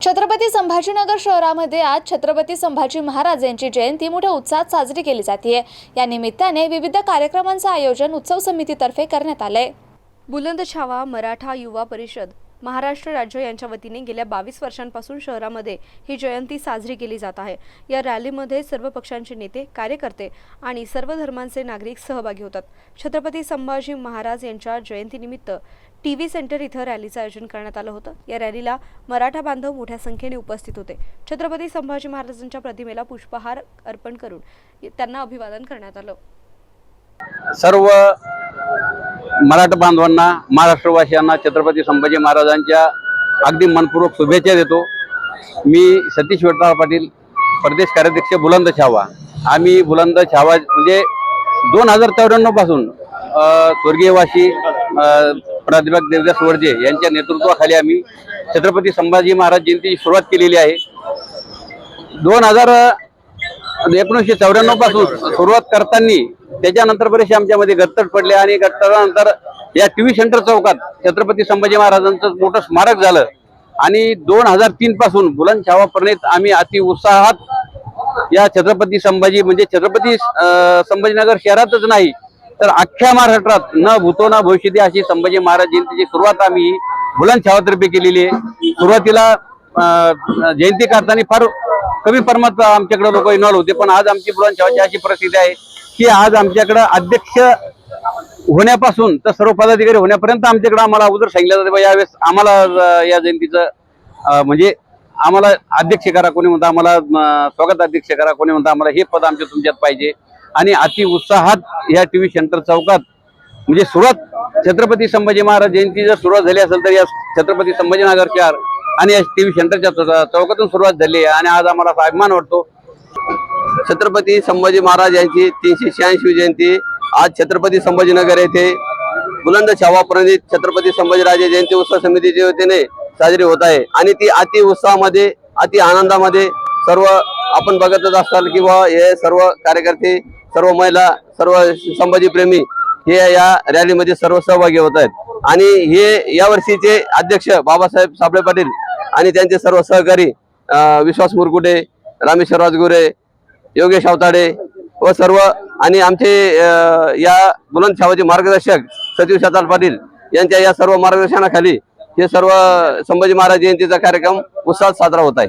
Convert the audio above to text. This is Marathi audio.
छत्रपती संभाजीनगर शहरामध्ये आज छत्रपती संभाजी महाराज यांची जयंती मोठ्या उत्साहात साजरी केली जाते। या निमित्ताने विविध कार्यक्रमांचे आयोजन उत्सव समितीतर्फे करण्यात आले। बुलंदछावा मराठा युवा परिषद महाराष्ट्र राज्य यांच्या वतीने गेल्या 22 वर्षांपासून शहरामध्ये ही जयंती साजरी केली जात आहे। या रॅलीमध्ये सर्व पक्षांचे नेते, कार्यकर्ते आणि सर्व धर्मांचे नागरिक सहभागी होतात। छत्रपती संभाजी महाराज यांच्या जयंतीनिमित्त टीव्ही सेंटर इथं रॅलीचं आयोजन करण्यात आलं होतं। या रॅलीला मराठा बांधव मोठ्या संख्येने उपस्थित होते। छत्रपती संभाजी महाराजांच्या प्रतिमेला पुष्पहार अर्पण करून त्यांना अभिवादन करण्यात आलं। सर्व मराठा बांधवांना, महाराष्ट्रवासियांना छत्रपती संभाजी महाराजांच्या अगदी मनपूर्वक शुभेच्छा देतो। मी सतीश विठ्ठल पाटील, प्रदेश कार्याध्यक्ष बुलंदछावा। आम्ही बुलंदछावा म्हणजे 2094 पासून स्वर्गीयवासी प्राध्यापक देवदास वरजे यांच्या नेतृत्वाखाली आम्ही छत्रपती संभाजी महाराज जयंतीची सुरुवात केलेली आहे। 1994 पासून सुरुवात करताना त्याच्यानंतर बरेचसे आमच्यामध्ये गत्तट पडले आणि गत्तटानंतर या टीव्ही सेंटर चौकात छत्रपती संभाजी महाराजांचं मोठं स्मारक झालं आणि 2003 पासून बुलंदछावापर्यंत आम्ही अति उत्साहात या छत्रपती संभाजी म्हणजे छत्रपती संभाजीनगर शहरातच नाही तर अख्ख्या महाराष्ट्रात न भूतो न भविष्यती अशी संभाजी महाराज जयंतीची सुरुवात आम्ही बुलंदछावातर्फे केलेली आहे। सुरुवातीला जयंती करताना फार कमी प्रमाणात आमच्याकडे लोक इन्व्हॉल्व होते, पण आज आमची बुलंदछावाची अशी परिस्थिती आहे की आज आमच्याकडे अध्यक्ष होण्यापासून तर सर्व पदाधिकारी होण्यापर्यंत आमच्याकडे आम्हाला अगोदर सांगितलं जातं यावेळेस आम्हाला या जयंतीचं म्हणजे आम्हाला अध्यक्ष करा, कोणी म्हणतं आम्हाला स्वागत अध्यक्ष करा, कोणी म्हणतं आम्हाला हे पद आमच्या तुमच्यात पाहिजे। आणि अति उत्साहात या टीव्ही सेंटर चौकात म्हणजे सुरुवात छत्रपती संभाजी महाराज जयंती जर सुरुवात झाली असेल तर या छत्रपती संभाजीनगर शहर आणि या टीव्ही सेंटरच्या चौकातून सुरुवात झाली आहे आणि आज आम्हाला अभिमान वाटतो। छत्रपती संभाजी महाराज यांची 386वी जयंती आज छत्रपती संभाजीनगर येथे बुलंदछावा प्रणित छत्रपती संभाजीराजे जयंती उत्सव समितीच्या वतीने साजरी होत आहे आणि ती अति उत्साहामध्ये, अति आनंदामध्ये सर्व आपण बघतच असाल किंवा हे सर्व कार्यकर्ते, सर्व महिला, सर्व संभाजी प्रेमी हे या रॅलीमध्ये सर्व सहभागी होत आहेत आणि हे या वर्षीचे अध्यक्ष बाबासाहेब साबळे पाटील आणि त्यांचे सर्व सहकारी विश्वास मुरकुटे, रामेश्वर राजगुरे, योगेश अवताडे व सर्व आणि आमचे या बुलंदछावाचे मार्गदर्शक सतीश विठ्ठल पाटील यांच्या या सर्व मार्गदर्शनाखाली हे सर्व संभाजी महाराज जयंतीचा कार्यक्रम उत्साहात साजरा होत आहे।